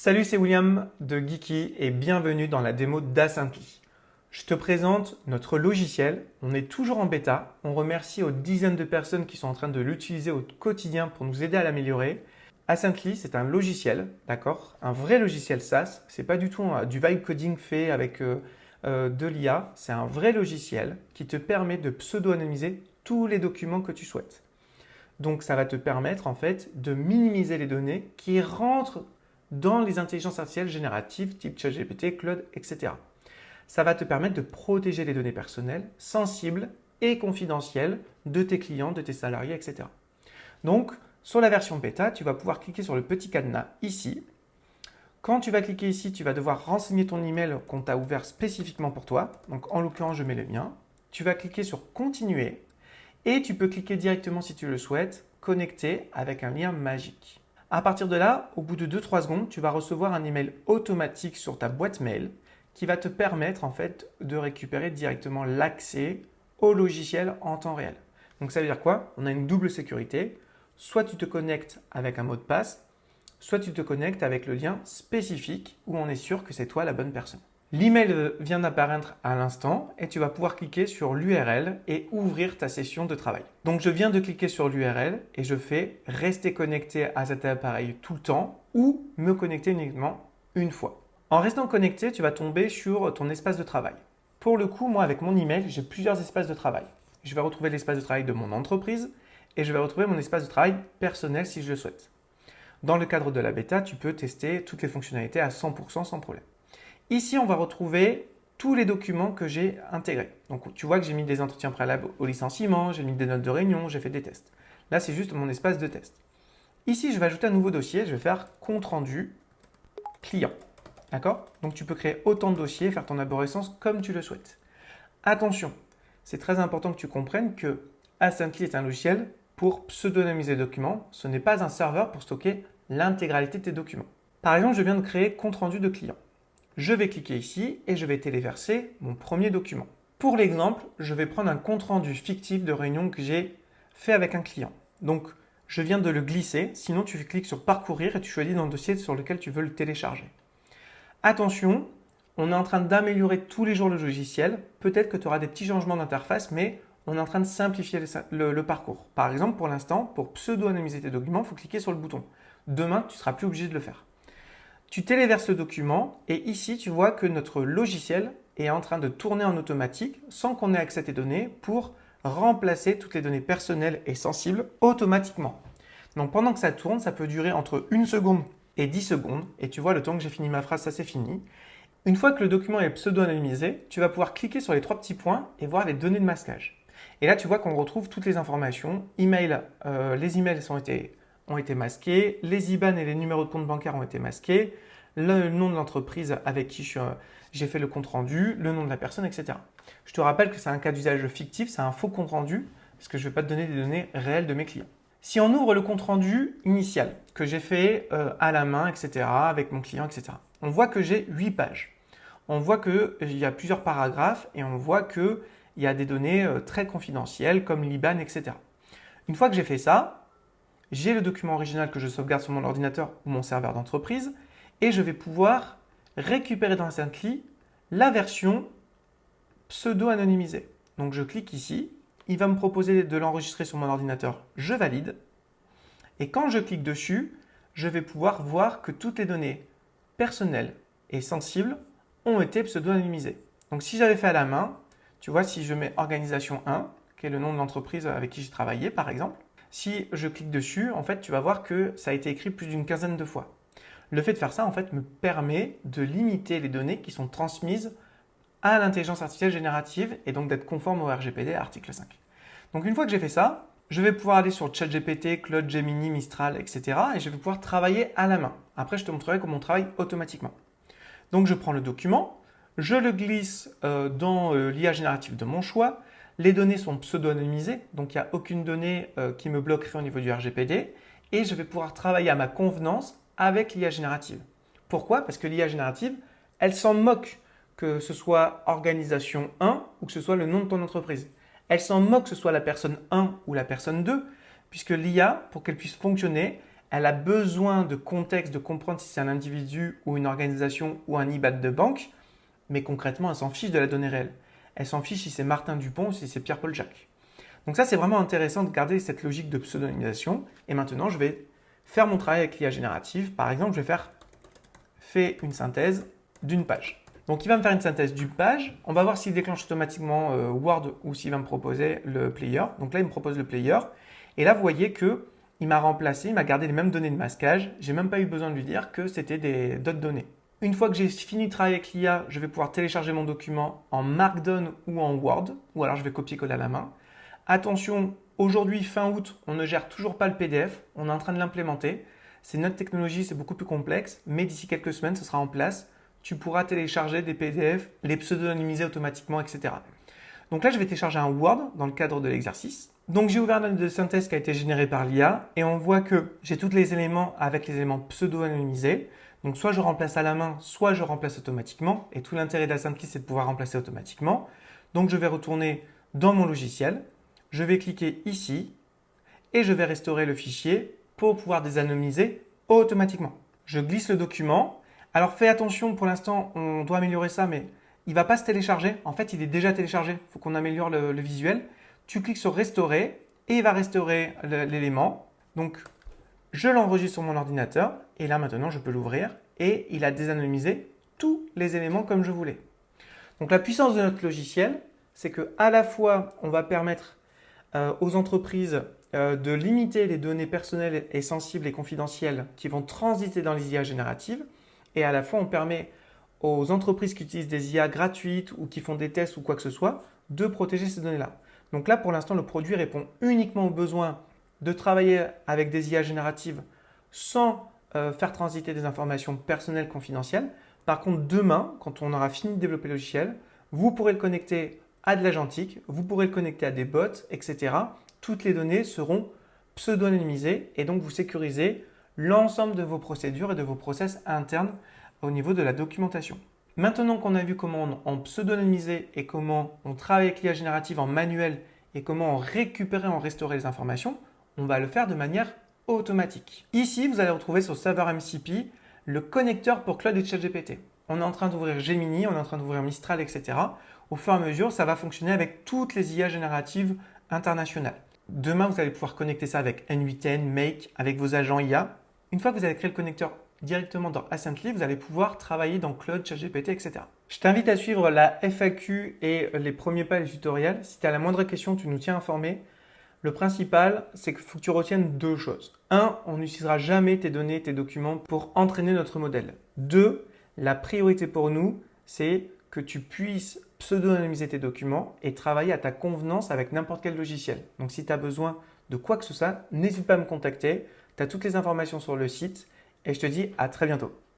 Salut, c'est William de Geeky et bienvenue dans la démo d'Asynthly. Je te présente notre logiciel. On est toujours en bêta. On remercie aux dizaines de personnes qui sont en train de l'utiliser au quotidien pour nous aider à l'améliorer. Asynthly, c'est un logiciel, d'accord? Un vrai logiciel SaaS. C'est pas du tout du vibe coding fait avec de l'IA. C'est un vrai logiciel qui te permet de pseudo-anonymiser tous les documents que tu souhaites. Donc, ça va te permettre en fait de minimiser les données qui rentrent dans les intelligences artificielles génératives type ChatGPT, Claude, etc. Ça va te permettre de protéger les données personnelles, sensibles et confidentielles de tes clients, de tes salariés, etc. Donc, sur la version bêta, tu vas pouvoir cliquer sur le petit cadenas ici. Quand tu vas cliquer ici, tu vas devoir renseigner ton email qu'on t'a ouvert spécifiquement pour toi. Donc, en l'occurrence, je mets le mien. Tu vas cliquer sur Continuer et tu peux cliquer directement si tu le souhaites, Connecter avec un lien magique. À partir de là, au bout de 2-3 secondes, tu vas recevoir un email automatique sur ta boîte mail qui va te permettre en fait de récupérer directement l'accès au logiciel en temps réel. Donc ça veut dire quoi? On a une double sécurité. Soit tu te connectes avec un mot de passe, soit tu te connectes avec le lien spécifique où on est sûr que c'est toi la bonne personne. L'email vient d'apparaître à l'instant et tu vas pouvoir cliquer sur l'URL et ouvrir ta session de travail. Donc je viens de cliquer sur l'URL et je fais rester connecté à cet appareil tout le temps ou me connecter uniquement une fois. En restant connecté, tu vas tomber sur ton espace de travail. Pour le coup, moi avec mon email, j'ai plusieurs espaces de travail. Je vais retrouver l'espace de travail de mon entreprise et je vais retrouver mon espace de travail personnel si je le souhaite. Dans le cadre de la bêta, tu peux tester toutes les fonctionnalités à 100% sans problème. Ici, on va retrouver tous les documents que j'ai intégrés. Donc, tu vois que j'ai mis des entretiens préalables au licenciement, j'ai mis des notes de réunion, j'ai fait des tests. Là, c'est juste mon espace de test. Ici, je vais ajouter un nouveau dossier. Je vais faire compte rendu client. D'accord? Donc, tu peux créer autant de dossiers, faire ton arborescence comme tu le souhaites. Attention, c'est très important que tu comprennes que Asynthly est un logiciel pour pseudonymiser les documents. Ce n'est pas un serveur pour stocker l'intégralité de tes documents. Par exemple, je viens de créer compte rendu de client. Je vais cliquer ici et je vais téléverser mon premier document. Pour l'exemple, je vais prendre un compte-rendu fictif de réunion que j'ai fait avec un client. Donc, je viens de le glisser. Sinon, tu cliques sur Parcourir et tu choisis dans le dossier sur lequel tu veux le télécharger. Attention, on est en train d'améliorer tous les jours le logiciel. Peut-être que tu auras des petits changements d'interface, mais on est en train de simplifier le parcours. Par exemple, pour l'instant, pour pseudo-anonymiser tes documents, il faut cliquer sur le bouton. Demain, tu ne seras plus obligé de le faire. Tu téléverses le document et ici, tu vois que notre logiciel est en train de tourner en automatique sans qu'on ait accès à tes données pour remplacer toutes les données personnelles et sensibles automatiquement. Donc pendant que ça tourne, ça peut durer entre 1 seconde et 10 secondes. Et tu vois, le temps que j'ai fini ma phrase, ça c'est fini. Une fois que le document est pseudo-anonymisé, tu vas pouvoir cliquer sur les 3 petits points et voir les données de masquage. Et là, tu vois qu'on retrouve toutes les informations. Les emails ont été masqués, les IBAN et les numéros de compte bancaire ont été masqués, le nom de l'entreprise avec qui j'ai fait le compte rendu, le nom de la personne, etc. Je te rappelle que c'est un cas d'usage fictif, c'est un faux compte rendu, parce que je ne vais pas te donner des données réelles de mes clients. Si on ouvre le compte rendu initial que j'ai fait à la main, etc., avec mon client, etc., on voit que j'ai 8 pages. On voit qu'il y a plusieurs paragraphes et on voit qu'il y a des données très confidentielles comme l'IBAN, etc. Une fois que j'ai fait ça, j'ai le document original que je sauvegarde sur mon ordinateur ou mon serveur d'entreprise et je vais pouvoir récupérer dans Asynthly la version pseudo-anonymisée. Donc je clique ici, il va me proposer de l'enregistrer sur mon ordinateur, je valide. Et quand je clique dessus, je vais pouvoir voir que toutes les données personnelles et sensibles ont été pseudo-anonymisées. Donc si j'avais fait à la main, tu vois, si je mets organisation 1, qui est le nom de l'entreprise avec qui j'ai travaillé par exemple, si je clique dessus, en fait, tu vas voir que ça a été écrit plus d'une quinzaine de fois. Le fait de faire ça, en fait, me permet de limiter les données qui sont transmises à l'intelligence artificielle générative et donc d'être conforme au RGPD article 5. Donc, une fois que j'ai fait ça, je vais pouvoir aller sur ChatGPT, Claude, Gemini, Mistral, etc. et je vais pouvoir travailler à la main. Après, je te montrerai comment on travaille automatiquement. Donc, je prends le document, je le glisse dans l'IA générative de mon choix. Les données sont pseudo-anonymisées, donc il n'y a aucune donnée qui me bloquerait au niveau du RGPD et je vais pouvoir travailler à ma convenance avec l'IA générative. Pourquoi? Parce que l'IA générative, elle s'en moque que ce soit organisation 1 ou que ce soit le nom de ton entreprise. Elle s'en moque que ce soit la personne 1 ou la personne 2, puisque l'IA, pour qu'elle puisse fonctionner, Elle a besoin de contexte, de comprendre si c'est un individu ou une organisation ou un IBAN de banque, mais concrètement, elle s'en fiche de la donnée réelle. Elle s'en fiche si c'est Martin Dupont ou si c'est Pierre-Paul Jacques. Donc ça, c'est vraiment intéressant de garder cette logique de pseudonymisation. Et maintenant, je vais faire mon travail avec l'IA générative. Par exemple, je vais faire une synthèse d'une page. Donc, il va me faire une synthèse d'une page. On va voir s'il déclenche automatiquement Word ou s'il va me proposer le player. Donc là, il me propose le player. Et là, vous voyez que il m'a remplacé, il m'a gardé les mêmes données de masquage. J'ai même pas eu besoin de lui dire que c'était d'autres données. Une fois que j'ai fini de travailler avec l'IA, je vais pouvoir télécharger mon document en Markdown ou en Word, ou alors je vais copier-coller à la main. Attention, aujourd'hui, fin août, on ne gère toujours pas le PDF, on est en train de l'implémenter. C'est notre technologie, c'est beaucoup plus complexe, mais d'ici quelques semaines, ce sera en place. Tu pourras télécharger des PDF, les pseudonymiser automatiquement, etc. Donc là, je vais télécharger un Word dans le cadre de l'exercice. Donc j'ai ouvert la note de synthèse qui a été générée par l'IA et on voit que j'ai tous les éléments avec les éléments pseudo-anonymisés. Donc soit je remplace à la main, soit je remplace automatiquement. Et tout l'intérêt d'Asempli, c'est de pouvoir remplacer automatiquement. Donc je vais retourner dans mon logiciel. Je vais cliquer ici et je vais restaurer le fichier pour pouvoir désanonymiser automatiquement. Je glisse le document. Alors fais attention, pour l'instant, on doit améliorer ça, mais il ne va pas se télécharger. En fait, il est déjà téléchargé. Il faut qu'on améliore le visuel. Tu cliques sur restaurer et il va restaurer l'élément. Donc, je l'enregistre sur mon ordinateur et là maintenant, je peux l'ouvrir et il a désanonymisé tous les éléments comme je voulais. Donc, la puissance de notre logiciel, c'est qu'à la fois, on va permettre aux entreprises de limiter les données personnelles et sensibles et confidentielles qui vont transiter dans les IA génératives et à la fois, on permet aux entreprises qui utilisent des IA gratuites ou qui font des tests ou quoi que ce soit de protéger ces données-là. Donc là, pour l'instant, le produit répond uniquement aux besoins de travailler avec des IA génératives sans faire transiter des informations personnelles confidentielles. Par contre, demain, quand on aura fini de développer le logiciel, vous pourrez le connecter à de l'agentique, vous pourrez le connecter à des bots, etc. Toutes les données seront pseudo-anonymisées et donc vous sécurisez l'ensemble de vos procédures et de vos process internes au niveau de la documentation. Maintenant qu'on a vu comment on pseudonymisait et comment on travaille avec l'IA générative en manuel et comment on récupérait, on restaurait les informations, on va le faire de manière automatique. Ici, vous allez retrouver sur serveur MCP le connecteur pour Claude et ChatGPT. On est en train d'ouvrir Gemini, on est en train d'ouvrir Mistral, etc. Au fur et à mesure, ça va fonctionner avec toutes les IA génératives internationales. Demain, vous allez pouvoir connecter ça avec N8N, Make, avec vos agents IA. Une fois que vous avez créé le connecteur directement dans Ascently, vous allez pouvoir travailler dans Claude, ChatGPT, etc. Je t'invite à suivre la FAQ et les premiers pas et les tutoriels. Si tu as la moindre question, tu nous tiens informés. Le principal, c'est qu'il faut que tu retiennes deux choses. 1, on n'utilisera jamais tes données, tes documents pour entraîner notre modèle. 2, la priorité pour nous, c'est que tu puisses pseudonymiser tes documents et travailler à ta convenance avec n'importe quel logiciel. Donc si tu as besoin de quoi que ce soit, n'hésite pas à me contacter. Tu as toutes les informations sur le site et je te dis à très bientôt.